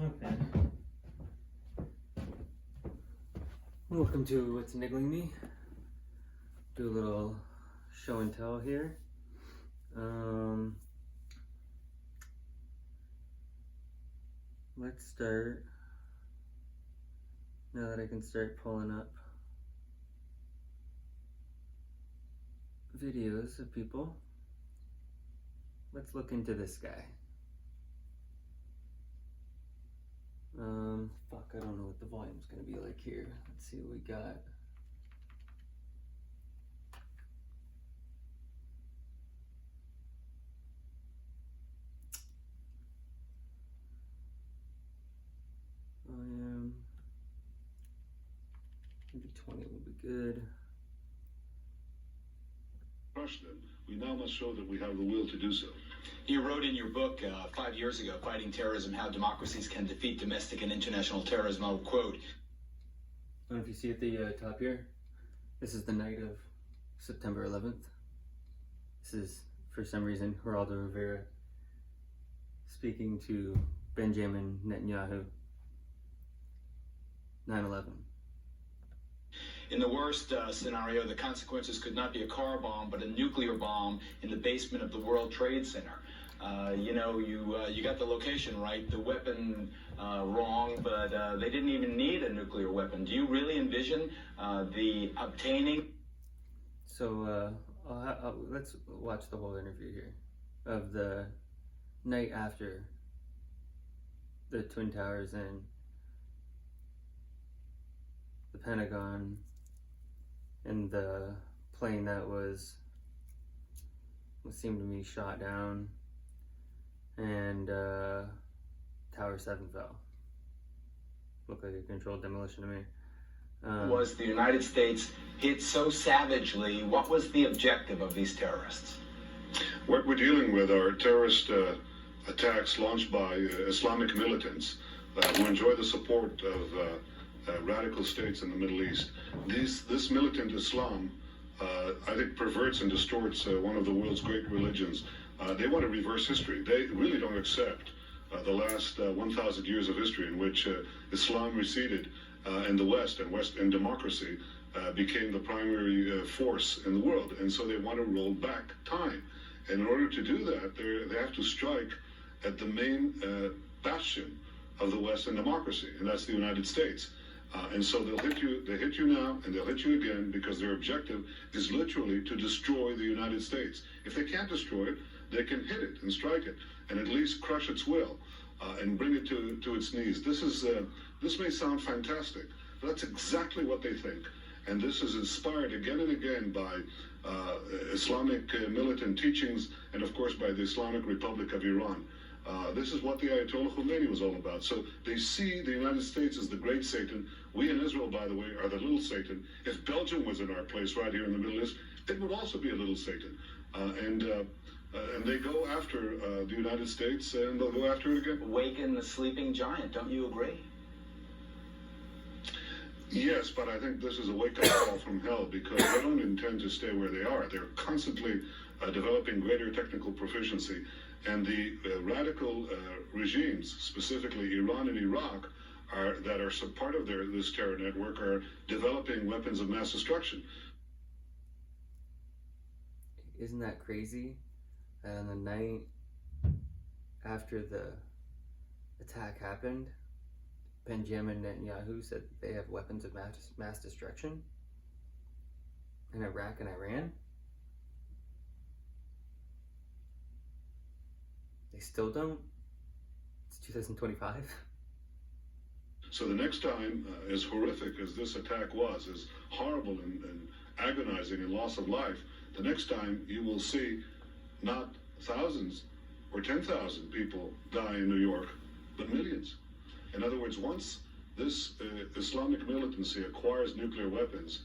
Okay. Welcome to What's Niggling Me. Do a little show and tell here. Let's start, now that I can start pulling up videos of people. Let's look into this guy. Fuck, I don't know what the volume's gonna be like here. Let's see what we got. Volume, maybe 20 will be good. Crush them. We now must show that we have the will to do so. You wrote in your book 5 years ago, Fighting Terrorism, How Democracies Can Defeat Domestic and International Terrorism, I'll quote. I don't know if you see at the top here. This is the night of September 11th. This is, for some reason, Geraldo Rivera speaking to Benjamin Netanyahu. 9/11. In the worst scenario, the consequences could not be a car bomb, but a nuclear bomb in the basement of the World Trade Center. You got the location right, the weapon wrong, but they didn't even need a nuclear weapon. Do you really envision the obtaining? So let's watch the whole interview here of the night after the Twin Towers and the Pentagon and the plane that was what seemed to me shot down, and Tower 7 fell. Looked like a controlled demolition to me. Was the United States hit so savagely? What was the objective of these terrorists? What we're dealing with are terrorist attacks launched by Islamic militants who enjoy the support of radical states in the Middle East. This militant Islam, I think, perverts and distorts one of the world's great religions. They want to reverse history. They really don't accept the last 1,000 years of history in which Islam receded and the West and democracy became the primary force in the world. And so they want to roll back time. And in order to do that, they have to strike at the main bastion of the Western democracy, and that's the United States. And so they hit you now, and they'll hit you again, because their objective is literally to destroy the United States. If they can't destroy it, they can hit it and strike it, and at least crush its will, and bring it to its knees. This may sound fantastic, but that's exactly what they think. And this is inspired again and again by Islamic militant teachings, and of course by the Islamic Republic of Iran. This is what the Ayatollah Khomeini was all about. So they see the United States as the great Satan. We in Israel, by the way, are the little Satan. If Belgium was in our place right here in the Middle East, it would also be a little Satan. And they go after the United States, and they'll go after it again. Awaken the sleeping giant, don't you agree? Yes, but I think this is a wake-up call from hell, because they don't intend to stay where they are. They're constantly developing greater technical proficiency. And the radical regimes, specifically Iran and Iraq, that are part of this terror network, are developing weapons of mass destruction. Isn't that crazy? And on the night after the attack happened, Benjamin Netanyahu said they have weapons of mass destruction in Iraq and Iran. They still don't? It's 2025. So the next time, as horrific as this attack was, as horrible and agonizing and loss of life, the next time you will see not thousands or 10,000 people die in New York, but millions. In other words, once this Islamic militancy acquires nuclear weapons,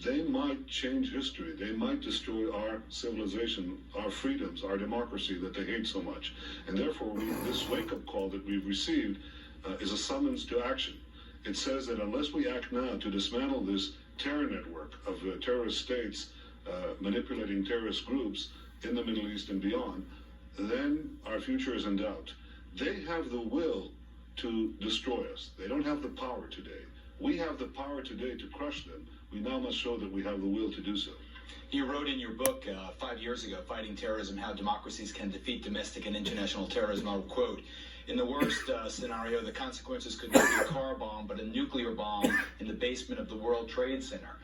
they might change history. They might destroy our civilization, our freedoms, our democracy that they hate so much. And therefore, this wake-up call that we've received is a summons to action. It says that unless we act now to dismantle this terror network of terrorist states manipulating terrorist groups in the Middle East and beyond, then our future is in doubt. They have the will to destroy us. They don't have the power today. We have the power today to crush them. We now must show that we have the will to do so. You wrote in your book 5 years ago, Fighting Terrorism, How Democracies Can Defeat Domestic and International Terrorism. I'll quote, in the worst scenario, the consequences could not be a car bomb, but a nuclear bomb in the basement of the World Trade Center.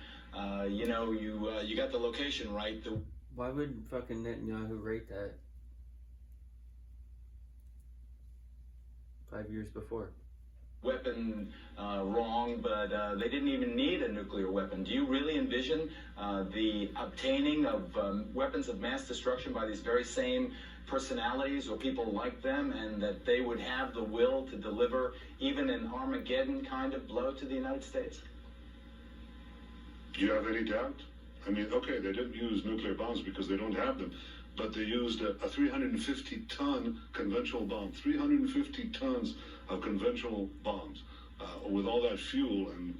You got the location right. Why would fucking Netanyahu write that 5 years before? Weapon wrong, but they didn't even need a nuclear weapon. Do you really envision the obtaining of weapons of mass destruction by these very same personalities or people like them, and that they would have the will to deliver even an Armageddon kind of blow to the United States? Do you have any doubt? I mean, okay, they didn't use nuclear bombs because they don't have them, but they used a 350-ton conventional bomb, 350 tons of conventional bombs with all that fuel, and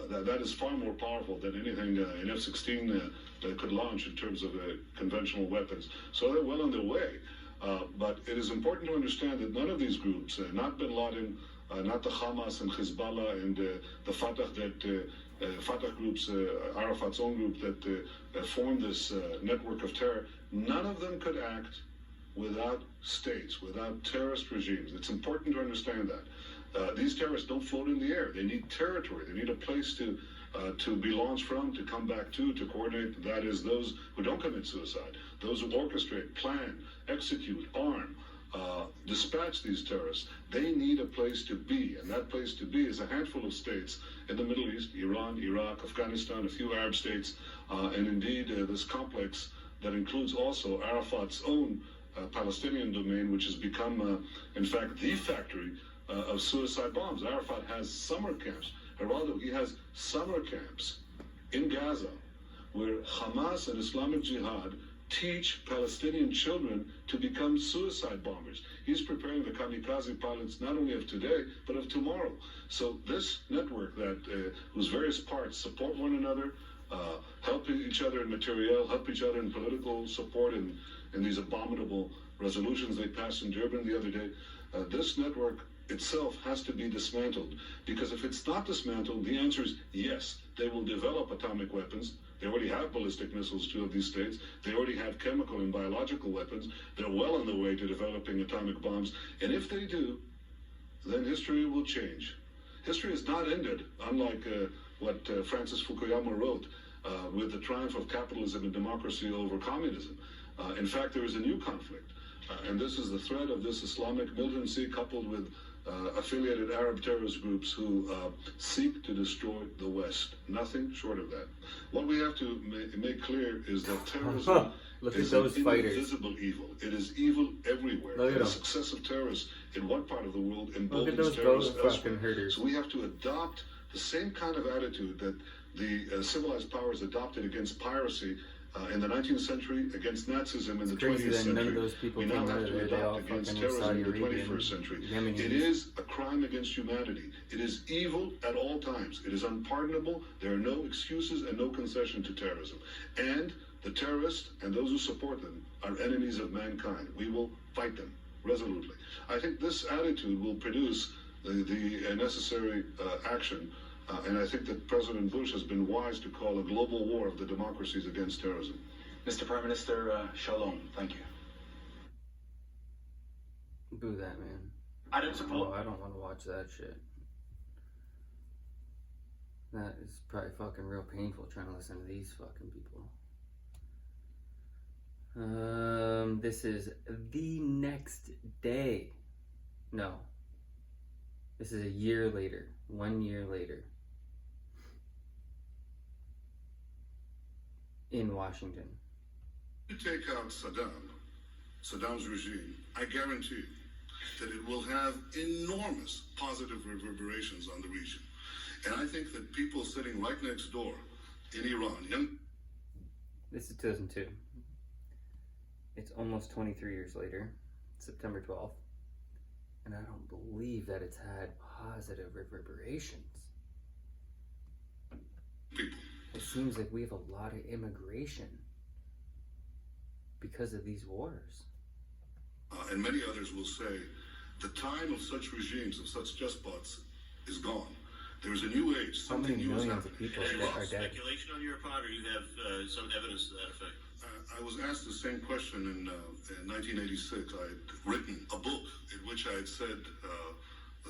that is far more powerful than anything an F-16 could launch in terms of conventional weapons. So they're well on their way. But it is important to understand that none of these groups, not Bin Laden, not the Hamas and Hezbollah and the Fatah Fatah groups, Arafat's own group that formed this network of terror, none of them could act without states, without terrorist regimes. It's important to understand that. These terrorists don't float in the air. They need territory. They need a place to be launched from, to come back to coordinate. That is, those who don't commit suicide, those who orchestrate, plan, execute, arm, dispatch these terrorists. They need a place to be, and that place to be is a handful of states in the Middle East: Iran, Iraq, Afghanistan, a few Arab states, and indeed this complex that includes also Arafat's own Palestinian domain, which has become, in fact, the factory of suicide bombs. Arafat has summer camps. Geraldo, he has summer camps in Gaza where Hamas and Islamic Jihad teach Palestinian children to become suicide bombers. He's preparing the kamikaze pilots not only of today, but of tomorrow. So this network that whose various parts support one another, help each other in material, help each other in political support in these abominable resolutions they passed in Durban the other day, this network itself has to be dismantled. Because if it's not dismantled, the answer is yes, they will develop atomic weapons. They already have ballistic missiles, two of these states. They already have chemical and biological weapons. They're well on the way to developing atomic bombs. And if they do, then history will change. History is not ended, unlike what Francis Fukuyama wrote, with the triumph of capitalism and democracy over communism. In fact, there is a new conflict. And this is the threat of this Islamic militancy coupled with affiliated Arab terrorist groups who seek to destroy the West. Nothing short of that. What we have to make clear is that terrorism is an invisible evil. It is evil everywhere. The success of terrorists in one part of the world emboldens terrorists elsewhere. So we have to adopt the same kind of attitude that the civilized powers adopted against piracy in the 19th century, against Nazism in the 20th century. None of those people we now have to adopt against terrorism in the 21st century. It is a crime against humanity. It is evil at all times. It is unpardonable. There are no excuses and no concession to terrorism. And the terrorists and those who support them are enemies of mankind. We will fight them resolutely. I think this attitude will produce the necessary action. And I think that President Bush has been wise to call a global war of the democracies against terrorism. Mr. Prime Minister, shalom. Thank you. Boo that, man. I don't support. Oh, I don't want to watch that shit. That is probably fucking real painful trying to listen to these fucking people. This is the next day. No. This is a year later. 1 year later. In Washington. To take out Saddam's regime, I guarantee you that it will have enormous positive reverberations on the region. And I think that people sitting right next door in Iran... This is 2002. It's almost 23 years later, September 12th. And I don't believe that it's had positive reverberations. People. It seems like we have a lot of immigration because of these wars. And many others will say The time of such regimes, of such despots, is gone. There is a new age. How many Something new is millions of happening. people Is that are dead? speculation on your part, or you have some evidence to that effect? I was asked the same question in 1986. I had written a book in which I had said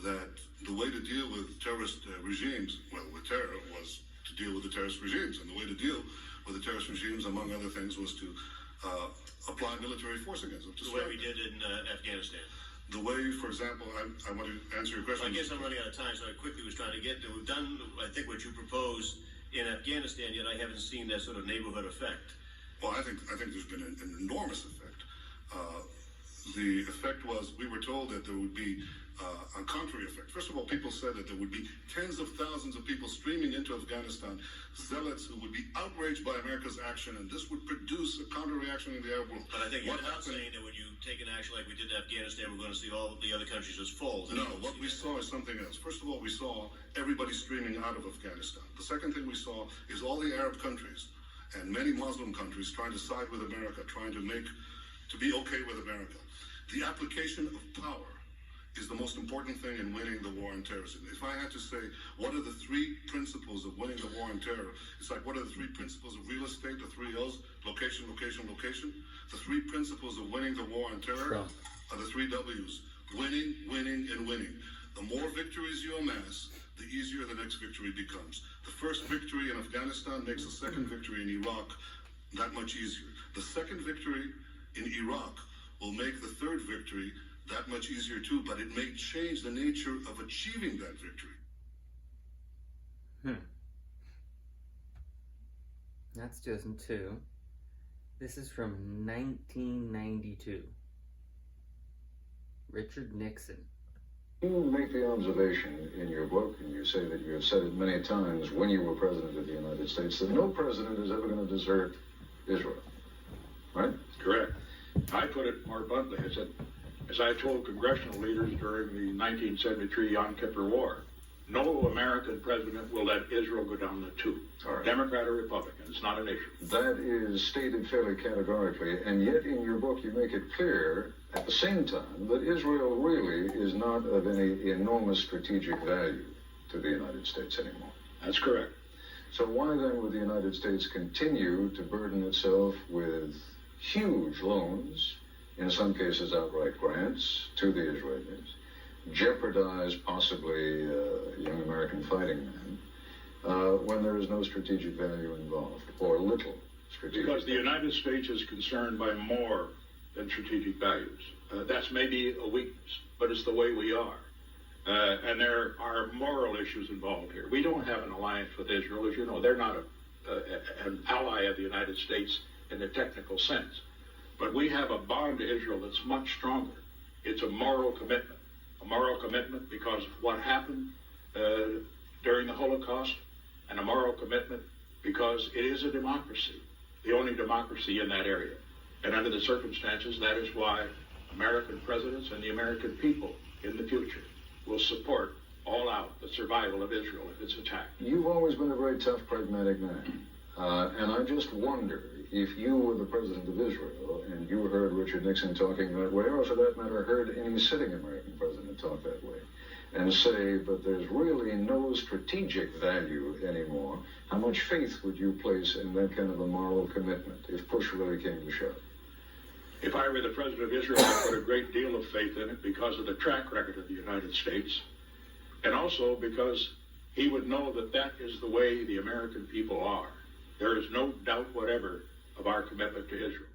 that the way to deal with terrorist regimes, well, with terror, was to deal with the terrorist regimes. And the way to deal with the terrorist regimes, among other things, was to apply military force against them. The way we did in Afghanistan. The way, for example, I want to answer your question. I guess I'm running out of time, so I quickly was trying to get to. We've done, I think, what you proposed in Afghanistan, yet I haven't seen that sort of neighborhood effect. Well, I think there's been an enormous effect. The effect was we were told that there would be a contrary effect. First of all, people said that there would be tens of thousands of people streaming into Afghanistan, zealots who would be outraged by America's action, and this would produce a counter-reaction in the Arab world. But I think you're not saying that when you take an action like we did in Afghanistan, we're going to see all the other countries as full. No, what we saw is something else. First of all, we saw everybody streaming out of Afghanistan. The second thing we saw is all the Arab countries and many Muslim countries trying to side with America, trying to be okay with America. The application of power is the most important thing in winning the war on terrorism. If I had to say, what are the three principles of winning the war on terror? It's like, what are the three principles of real estate, the three L's, location, location, location? The three principles of winning the war on terror are the three W's, winning, winning, and winning. The more victories you amass, the easier the next victory becomes. The first victory in Afghanistan makes the second victory in Iraq that much easier. The second victory in Iraq will make the third victory that much easier too, but it may change the nature of achieving that victory. That's 2002. This is from 1992. Richard Nixon. You make the observation in your book, and you say that you have said it many times when you were president of the United States, that no president is ever going to desert Israel, right? Correct. I put it more bluntly. I said, as I told congressional leaders during the 1973 Yom Kippur War, no American president will let Israel go down the tube. Right. Democrat or Republican, it's not an issue. That is stated fairly categorically, and yet in your book you make it clear at the same time that Israel really is not of any enormous strategic value to the United States anymore. That's correct. So why then would the United States continue to burden itself with huge loans, in some cases outright grants, to the Israelis, jeopardize possibly young American fighting men, when there is no strategic value involved, or little strategic Because the value? United States is concerned by more than strategic values. That's maybe a weakness, but it's the way we are. And there are moral issues involved here. We don't have an alliance with Israel. As you know, they're not an ally of the United States in the technical sense. But we have a bond to Israel that's much stronger. It's a moral commitment. A moral commitment because of what happened during the Holocaust, and a moral commitment because it is a democracy, the only democracy in that area. And under the circumstances, that is why American presidents and the American people in the future will support all out the survival of Israel if it's attacked. You've always been a very tough, pragmatic man. And I just wonder if you were the president of Israel and you heard Richard Nixon talking that way, or for that matter, heard any sitting American president talk that way, and say, but there's really no strategic value anymore, how much faith would you place in that kind of a moral commitment if push really came to shove? If I were the president of Israel, I'd put a great deal of faith in it because of the track record of the United States, and also because he would know that that is the way the American people are. There is no doubt whatever of our commitment to Israel.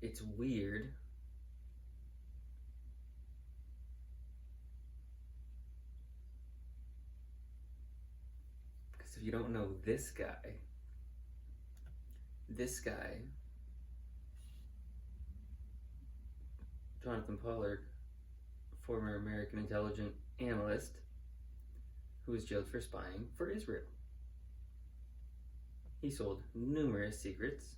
It's weird. Because if you don't know this guy, Jonathan Pollard, former American intelligence analyst who was jailed for spying for Israel. He sold numerous secrets.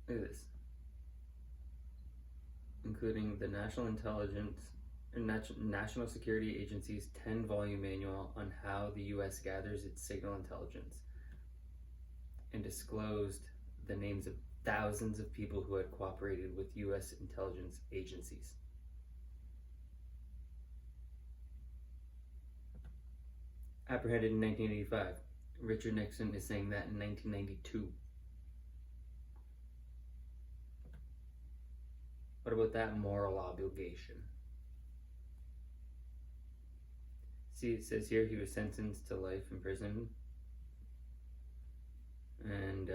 Look at this. Including the national intelligence National Security Agency's 10-volume manual on how the U.S. gathers its signal intelligence, and disclosed the names of thousands of people who had cooperated with U.S. intelligence agencies. Apprehended in 1985. Richard Nixon is saying that in 1992. What about that moral obligation? See, it says here he was sentenced to life in prison. And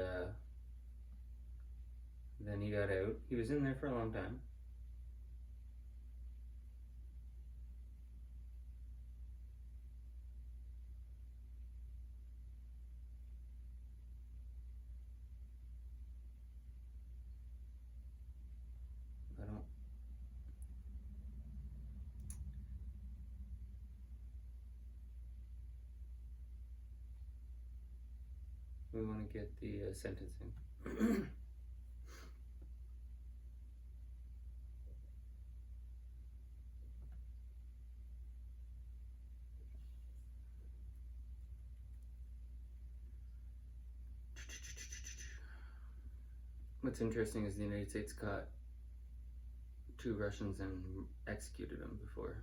then he got out. He was in there for a long time. We want to get the sentencing. What's interesting is the United States caught 2 Russians and executed them before.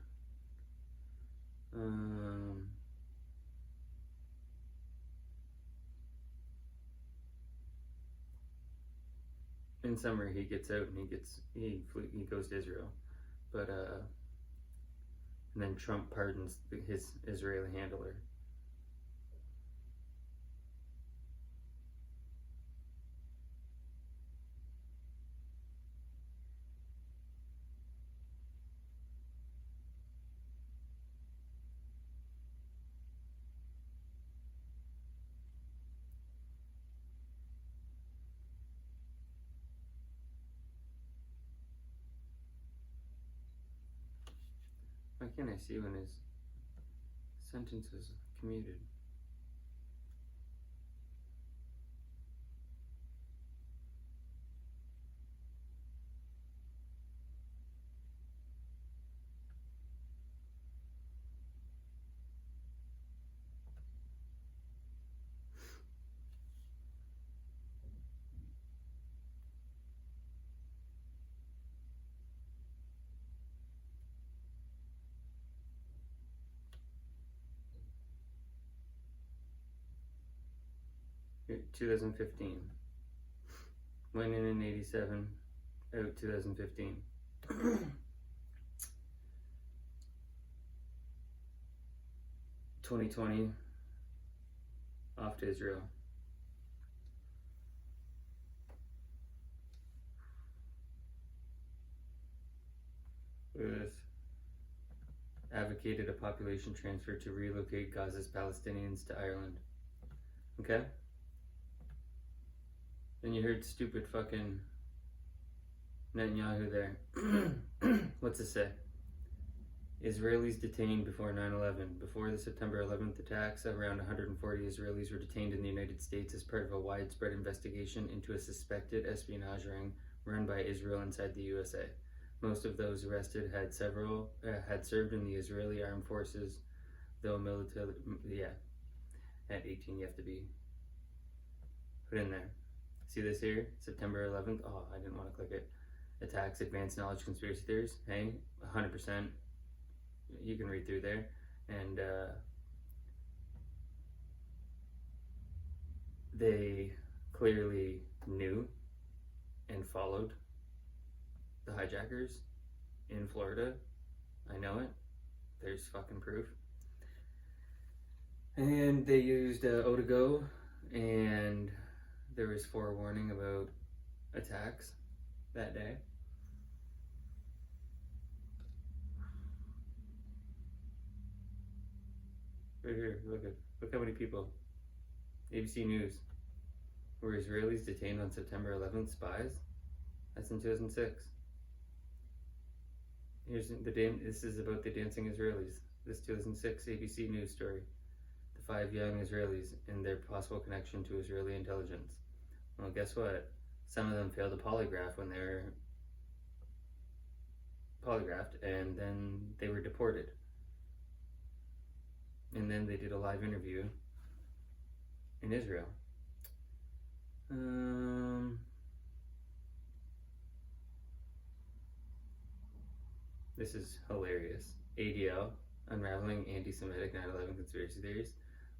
In summary, he gets out and he goes to Israel, but and then Trump pardons his Israeli handler. Why can't I see when his sentence is commuted? Here, 2015. Went in 87, out 2015. 2020, off to Israel. Look at this. Advocated a population transfer to relocate Gaza's Palestinians to Ireland. Okay? Then you heard stupid fucking Netanyahu there. What's it say? Israelis detained before 9/11. Before the September 11th attacks, around 140 Israelis were detained in the United States as part of a widespread investigation into a suspected espionage ring run by Israel inside the USA. Most of those arrested had served in the Israeli armed forces, though military. Yeah, at 18 you have to be put in there. See this here? September 11th. Oh, I didn't want to click it. Attacks, advanced knowledge, conspiracy theories. Hey, 100%. You can read through there. And they clearly knew and followed the hijackers in Florida. I know it. There's fucking proof. And they used O2Go, and there was forewarning about attacks that day. Right here, look how many people. ABC News. Were Israelis detained on September 11th? Spies? That's in 2006. This is about the dancing Israelis. This 2006 ABC News story. The 5 young Israelis and their possible connection to Israeli intelligence. Well, guess what? Some of them failed a polygraph when they were polygraphed, and then they were deported. And then they did a live interview in Israel. This is hilarious. ADL, Unraveling Anti-Semitic 9/11 Conspiracy Theories.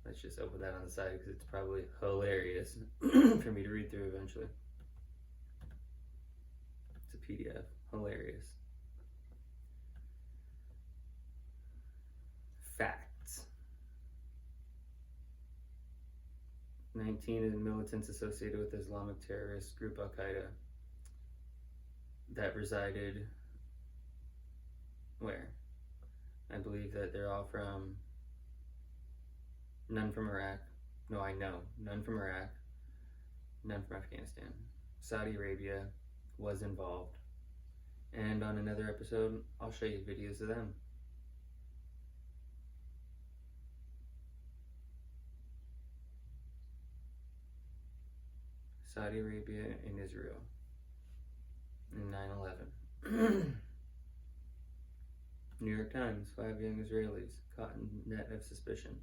Let's just open that on the side because it's probably hilarious for me to read through eventually. It's a PDF. Hilarious. Facts. 19 of the militants associated with the Islamic terrorist group Al-Qaeda that resided where? I believe that they're all from, none from Iraq. No, I know. None from Iraq. None from Afghanistan. Saudi Arabia was involved. And on another episode, I'll show you videos of them. Saudi Arabia and Israel in 9/11. New York Times, 5 young Israelis caught in net of suspicion.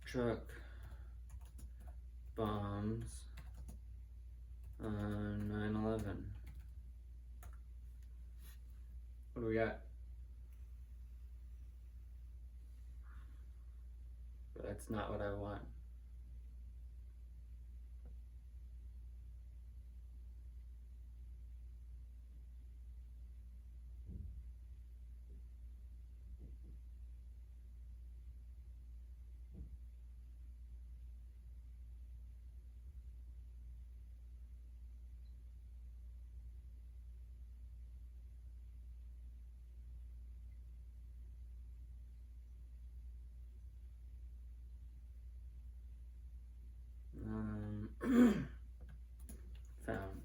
Truck bombs on 9/11. What do we got? But that's not what I want. Found.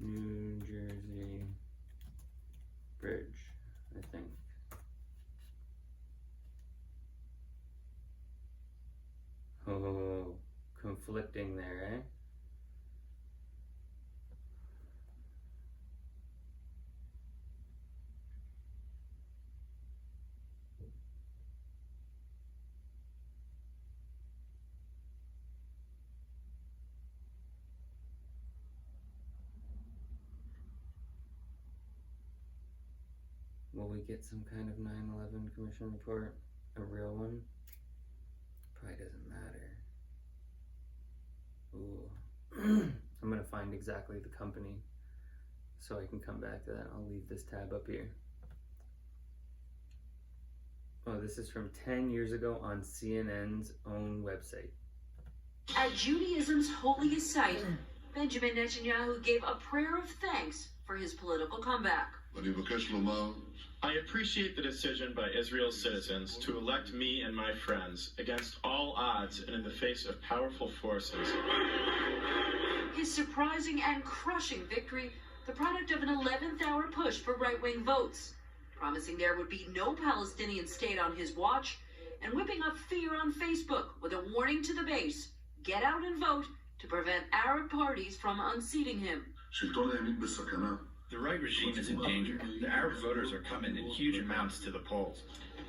New Jersey Bridge, I think. Oh, conflicting there, eh? Will we get some kind of 9/11 commission report? A real one? Probably doesn't matter. Ooh. I'm gonna find exactly the company so I can come back to that. I'll leave this tab up here. Oh, this is from 10 years ago on CNN's own website. At Judaism's holiest site, Benjamin Netanyahu gave a prayer of thanks for his political comeback. I appreciate the decision by Israel's citizens to elect me and my friends against all odds and in the face of powerful forces. His surprising and crushing victory, the product of an 11th hour push for right-wing votes, promising there would be no Palestinian state on his watch, and whipping up fear on Facebook with a warning to the base, get out and vote to prevent Arab parties from unseating him. The right regime is in danger. The Arab voters are coming in huge amounts to the polls.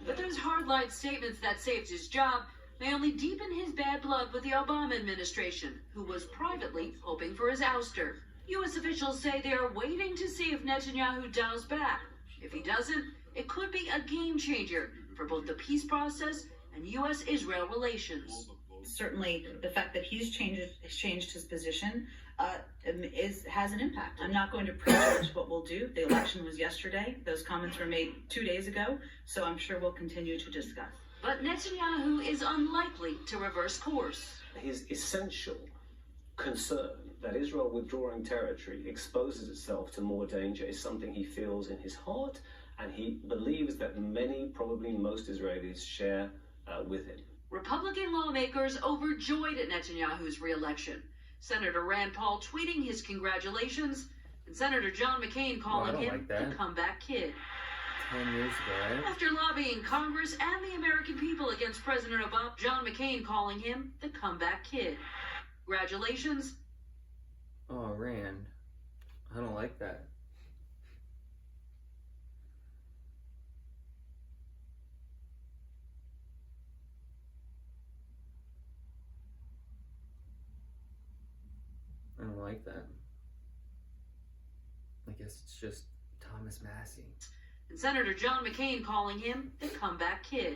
But those hardline statements that saved his job may only deepen his bad blood with the Obama administration, who was privately hoping for his ouster. U.S. officials say they are waiting to see if Netanyahu dials back. If he doesn't, it could be a game changer for both the peace process and U.S.-Israel relations. Certainly, the fact that he's changed his position has an impact. I'm not going to prejudge what we'll do. The election was yesterday. Those comments were made 2 days ago, so I'm sure we'll continue to discuss. But Netanyahu is unlikely to reverse course. His essential concern that Israel withdrawing territory exposes itself to more danger is something he feels in his heart, and he believes that many, probably most Israelis share with him. Republican lawmakers overjoyed at Netanyahu's re-election. Senator Rand Paul tweeting his congratulations, and Senator John McCain calling him the comeback kid. 10 years ago, right? After lobbying Congress and the American people against President Obama, John McCain calling him the comeback kid. Congratulations. Oh, Rand. I don't like that. I don't like that. I guess it's just Thomas Massey. And Senator John McCain calling him the comeback kid.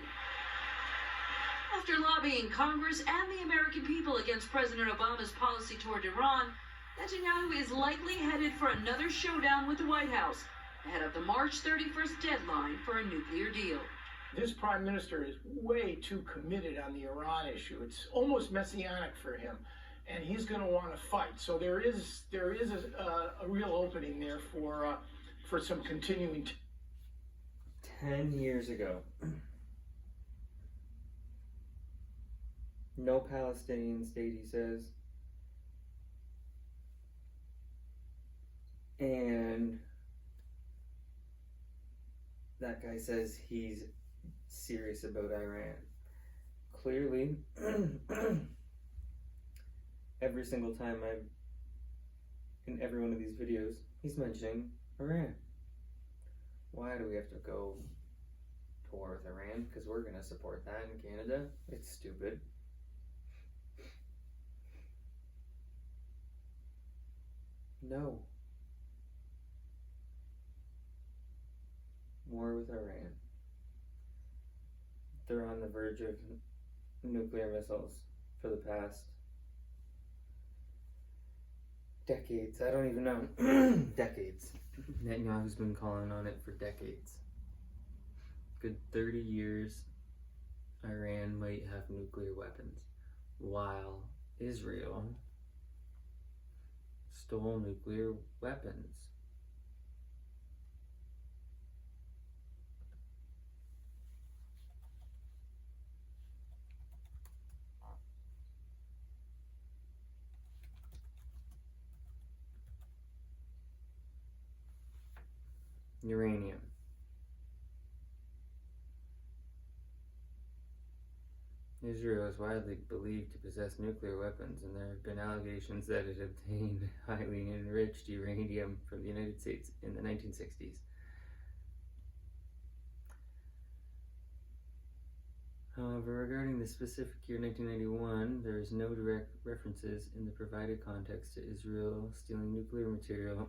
After lobbying Congress and the American people against President Obama's policy toward Iran, Netanyahu is likely headed for another showdown with the White House ahead of the March 31st deadline for a nuclear deal. This prime minister is way too committed on the Iran issue. It's almost messianic for him, and he's going to want to fight. So there is a real opening there for some continuing. 10 years ago. No Palestinian state, he says. And that guy says he's serious about Iran. Clearly, every single time in every one of these videos, he's mentioning Iran. Why do we have to go to war with Iran? Because we're going to support that in Canada? It's stupid. No. War with Iran. They're on the verge of nuclear missiles for the past decades. I don't even know. Decades. Netanyahu's been calling on it for decades. Good 30 years, Iran might have nuclear weapons, while Israel stole nuclear weapons. Uranium. Israel is widely believed to possess nuclear weapons, and there have been allegations that it obtained highly enriched uranium from the United States in the 1960s. However, regarding the specific year 1991, there is no direct references in the provided context to Israel stealing nuclear material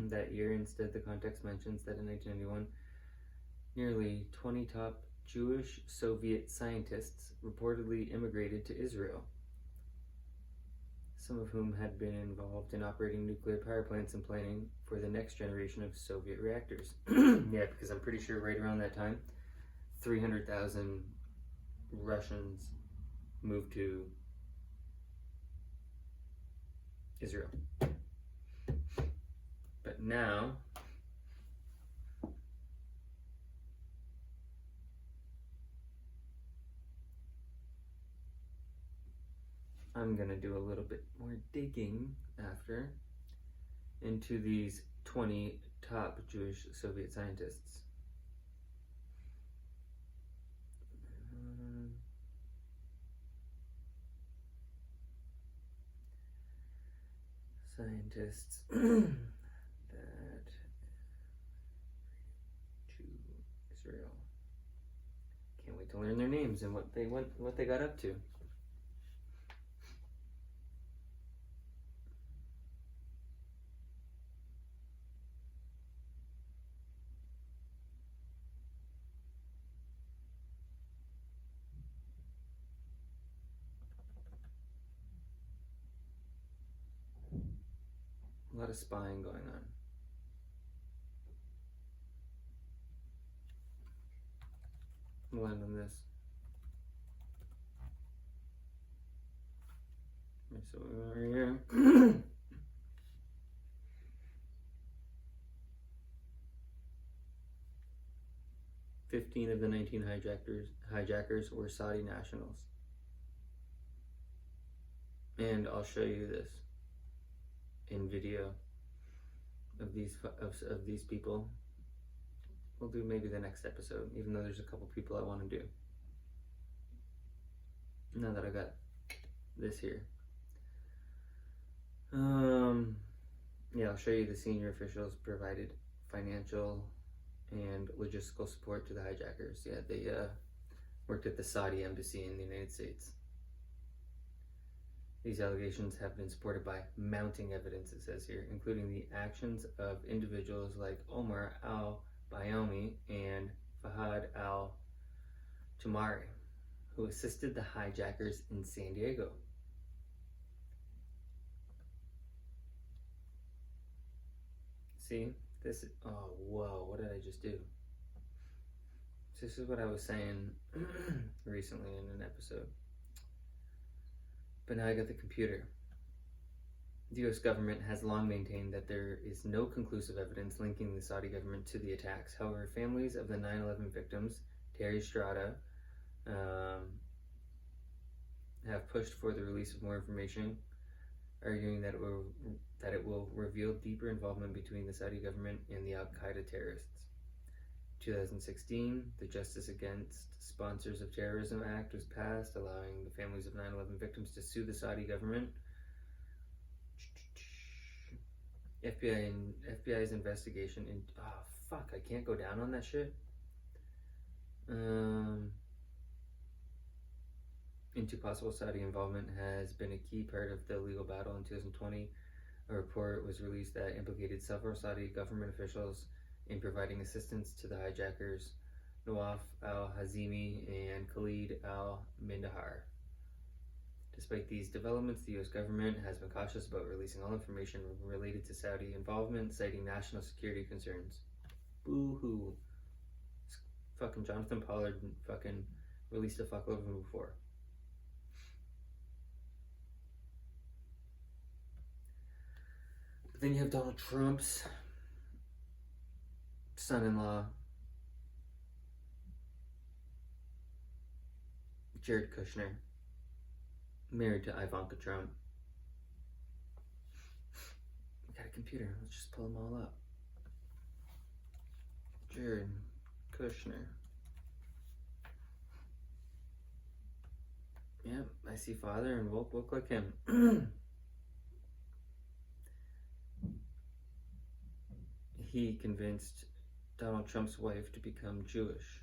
that year. Instead, the context mentions that in 1991, nearly 20 top Jewish Soviet scientists reportedly immigrated to Israel, some of whom had been involved in operating nuclear power plants and planning for the next generation of Soviet reactors. Yeah, because I'm pretty sure right around that time, 300,000 Russians moved to Israel. But now, I'm going to do a little bit more digging after into these 20 top Jewish Soviet scientists. Scientists that to Israel. Can't wait to learn their names and what they got up to. A lot of spying going on. I'll land on this. So we're here. 15 of the 19 hijackers were Saudi nationals. And I'll show you this in video of these people. We'll do maybe the next episode, even though there's a couple people I want to do. Now that I got this here. Yeah, I'll show you the senior officials provided financial and logistical support to the hijackers. Yeah, they worked at the Saudi embassy in the United States. These allegations have been supported by mounting evidence, it says here, including the actions of individuals like Omar al-Bayoumi and Fahad al-Tumari, who assisted the hijackers in San Diego. See, this is, oh, whoa, what did I just do? This is what I was saying recently in an episode. But now I got the computer. The U.S. government has long maintained that there is no conclusive evidence linking the Saudi government to the attacks. However, families of the 9/11 victims, Terry Strada, have pushed for the release of more information, arguing that it will reveal deeper involvement between the Saudi government and the Al-Qaeda terrorists. 2016, the Justice Against Sponsors of Terrorism Act was passed, allowing the families of 9/11 victims to sue the Saudi government. FBI's investigation in, oh fuck, I can't go down on that shit. Into possible Saudi involvement has been a key part of the legal battle. In 2020, a report was released that implicated several Saudi government officials in providing assistance to the hijackers, Nawaf al-Hazimi and Khalid al-Mindahar. Despite these developments, the U.S. government has been cautious about releasing all information related to Saudi involvement, citing national security concerns. Boo-hoo. Fucking Jonathan Pollard fucking released a fuckload of them before. But then you have Donald Trump's son-in-law, Jared Kushner, married to Ivanka Trump. We got a computer, let's just pull them all up. Jared Kushner. Yep, I see father, and we'll click him. He convinced Donald Trump's wife to become Jewish.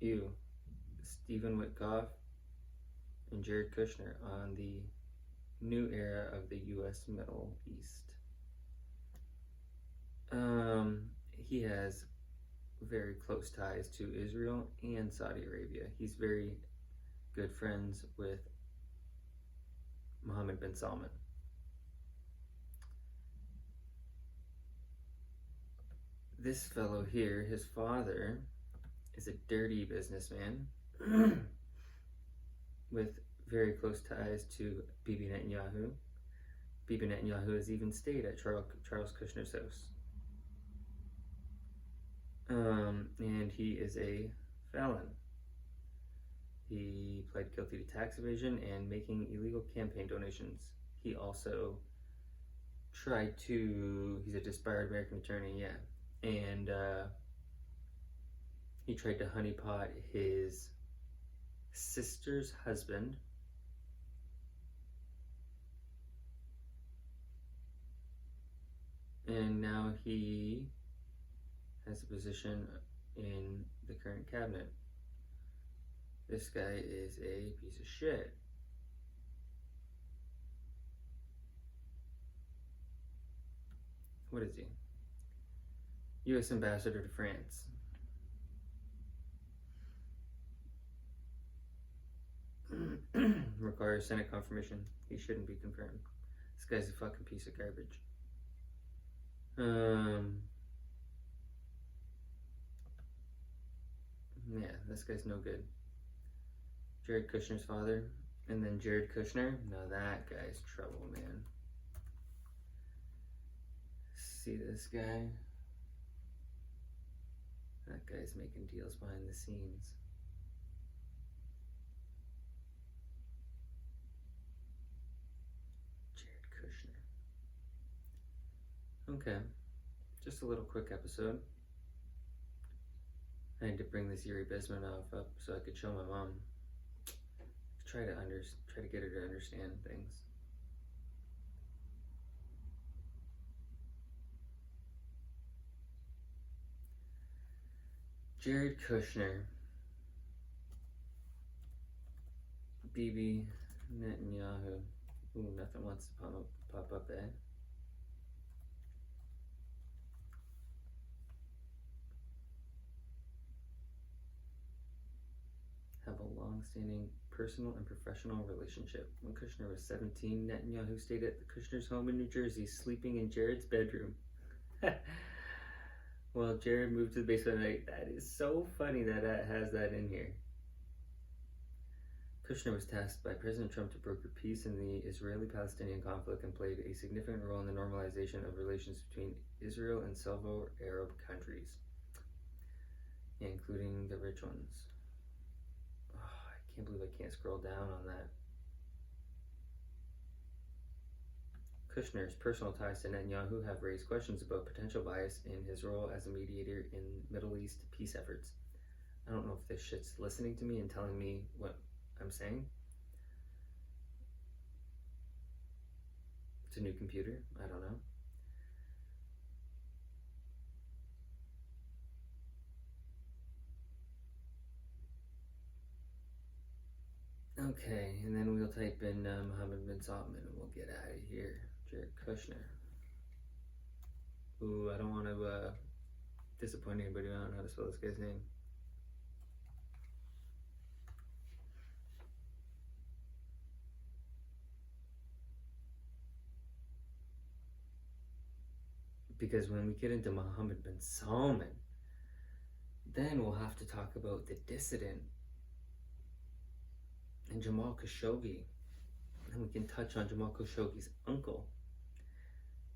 Ew. Stephen Witkoff and Jared Kushner on the new era of the U.S. Middle East. He has very close ties to Israel and Saudi Arabia. He's very good friends with Mohammed bin Salman. This fellow here, his father, is a dirty businessman with very close ties to Bibi Netanyahu. Bibi Netanyahu has even stayed at Charles Kushner's house. And he is a felon. He pled guilty to tax evasion and making illegal campaign donations. He also tried to, he's a disbarred American attorney, yeah. And he tried to honeypot his sister's husband. And now he has a position in the current cabinet. This guy is a piece of shit. What is he? U.S. Ambassador to France. requires Senate confirmation. He shouldn't be confirmed. This guy's a fucking piece of garbage. Yeah, this guy's no good. Jared Kushner's father, and then Jared Kushner. Now that guy's trouble, man. See this guy? That guy's making deals behind the scenes. Jared Kushner. Okay, just a little quick episode. I had to bring this Yuri Bezmenov up so I could show my mom. Try to get her to understand things. Jared Kushner, Bibi Netanyahu. Ooh, nothing wants to pop up, eh? Have a long-standing personal and professional relationship. When Kushner was 17, Netanyahu stayed at the Kushner's home in New Jersey, sleeping in Jared's bedroom. Well, Jared moved to the basement at night. That is so funny that it has that in here. Kushner was tasked by President Trump to broker peace in the Israeli-Palestinian conflict and played a significant role in the normalization of relations between Israel and several Arab countries, including the rich ones. Oh, I can't believe I can't scroll down on that. Kushner's personal ties to Netanyahu have raised questions about potential bias in his role as a mediator in Middle East peace efforts. I don't know if this shit's listening to me and telling me what I'm saying. It's a new computer. I don't know. Okay, and then we'll type in Mohammed bin Salman and we'll get out of here. Jared Kushner. Ooh, I don't want to disappoint anybody. I don't know how to spell this guy's name. Because when we get into Mohammed bin Salman, then we'll have to talk about the dissident and Jamal Khashoggi. And we can touch on Jamal Khashoggi's uncle,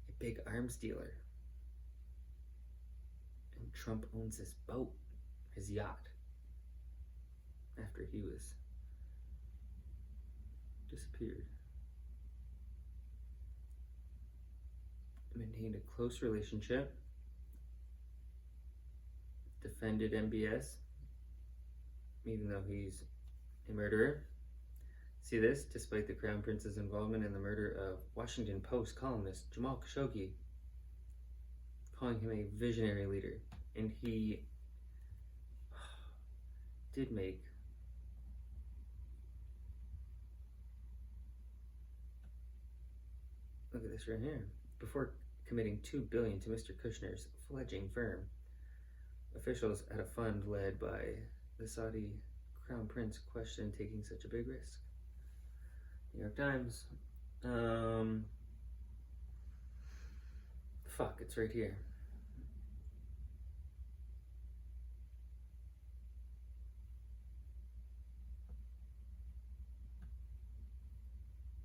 a big arms dealer. And Trump owns his boat, his yacht, after he was disappeared. Maintained a close relationship, defended MBS, even though he's a murderer. See this? Despite the Crown Prince's involvement in the murder of Washington Post columnist Jamal Khashoggi, calling him a visionary leader. And he did make look at this right here. Before committing $2 billion to Mr. Kushner's fledgling firm, officials at a fund led by the Saudi Crown Prince questioned taking such a big risk. New York Times. Fuck, it's right here.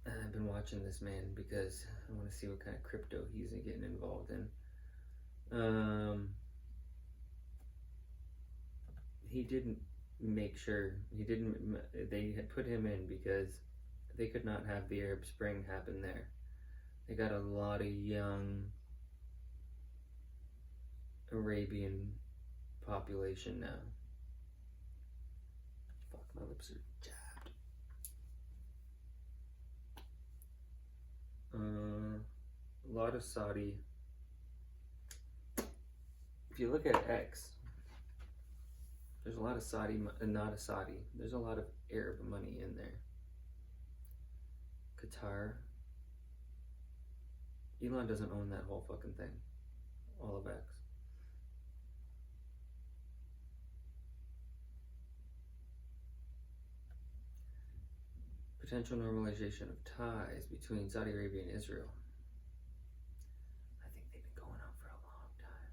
I've been watching this man because I want to see what kind of crypto he's getting involved in. He didn't make sure, they had put him in because they could not have the Arab Spring happen there. They got a lot of young Arabian population now. Fuck, my lips are jabbed. A lot of Saudi. If you look at X, there's a lot of Saudi, not a Saudi. There's a lot of Arab money in there. Qatar. Elon doesn't own that whole fucking thing. All of X. potential normalization of ties between Saudi Arabia and Israel. I think they've been going on for a long time.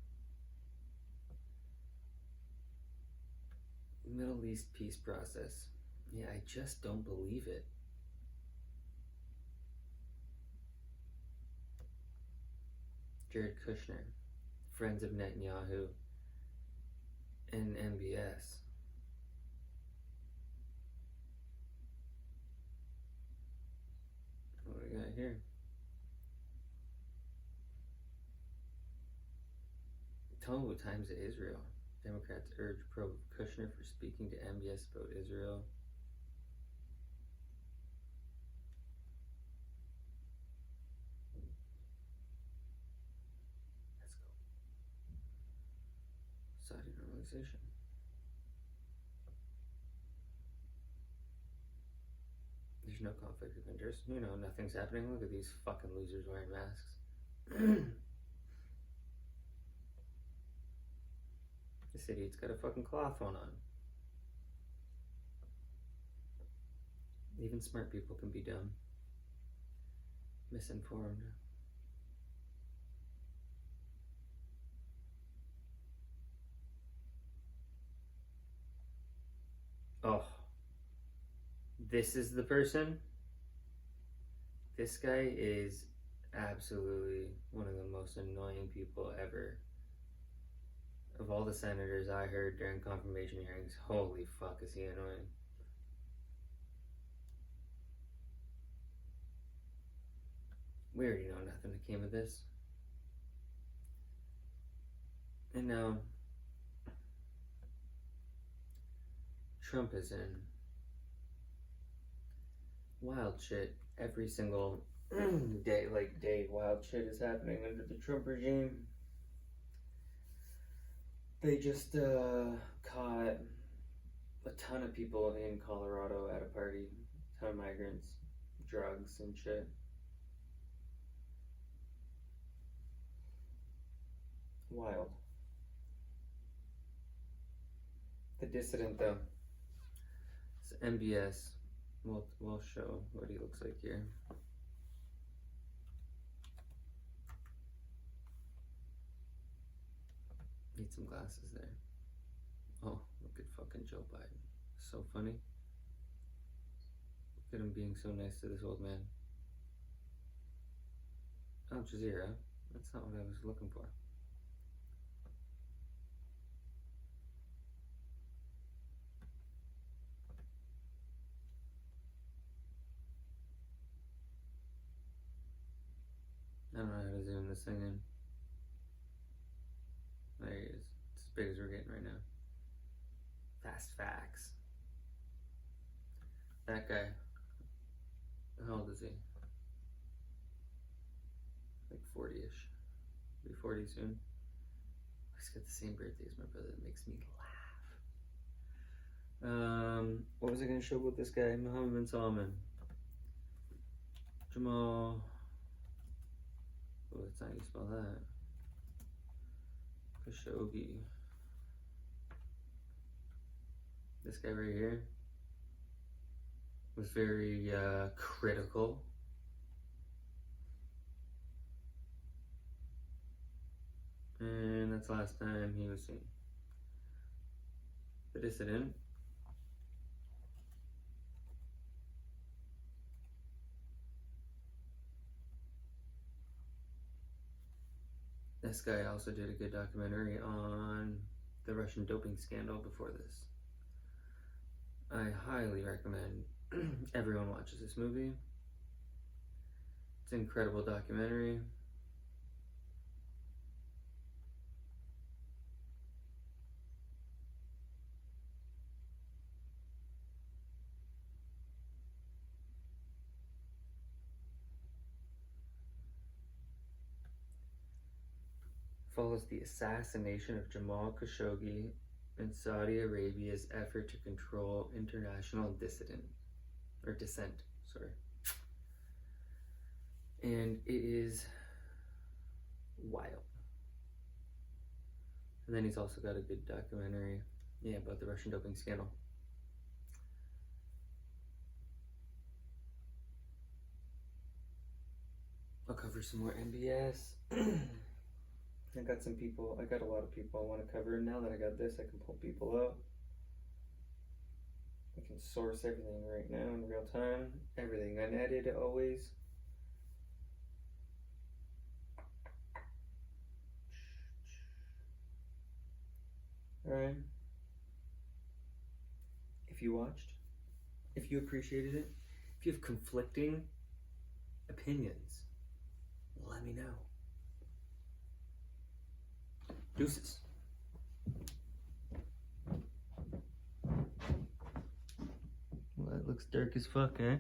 Middle East peace process. Yeah, I just don't believe it. Jared Kushner, friends of Netanyahu, and MBS. What do we got here? Total Times of Israel. Democrats urge probe Kushner for speaking to MBS about Israel. Let's go. Saudi normalization. There's no conflict of interest. You know, nothing's happening. Look at these fucking losers wearing masks. This idiot's got a fucking cloth one on. Even smart people can be dumb. Misinformed. Oh. This is the person? This guy is absolutely one of the most annoying people ever. Of all the senators I heard during confirmation hearings, holy fuck is he annoying. We already know nothing that came of this. And now Trump is in wild shit every single day, wild shit is happening under the Trump regime. They just caught a ton of people in Colorado at a party, a ton of migrants, drugs and shit. Wild. The dissident though, it's MBS. We'll show what he looks like here. Need some glasses there. Oh, look at fucking Joe Biden. So funny. Look at him being so nice to this old man. Al Jazeera. That's not what I was looking for. I don't know how to zoom this thing in. There he is. It's as big as we're getting right now. Fast facts. That guy. How old is he? Like 40-ish. Be 40 soon. He's got the same birthday as my brother. That makes me laugh. What was I going to show about this guy? Mohammed bin Salman. Jamal. Oh, that's not how you spell that. Khashoggi. This guy right here was very critical. And that's the last time he was seen. The dissident. This guy also did a good documentary on the Russian doping scandal before this. I highly recommend everyone watches this movie. It's an incredible documentary. Follows the assassination of Jamal Khashoggi and Saudi Arabia's effort to control international dissent. And it is wild. And then he's also got a good documentary, about the Russian doping scandal. I'll cover some more NBS. I got a lot of people I want to cover. Now that I got this, I can pull people up. I can source everything right now in real time. Everything unedited always. Alright. If you watched, if you appreciated it, if you have conflicting opinions, let me know. Deuces. Well, that looks dark as fuck, eh?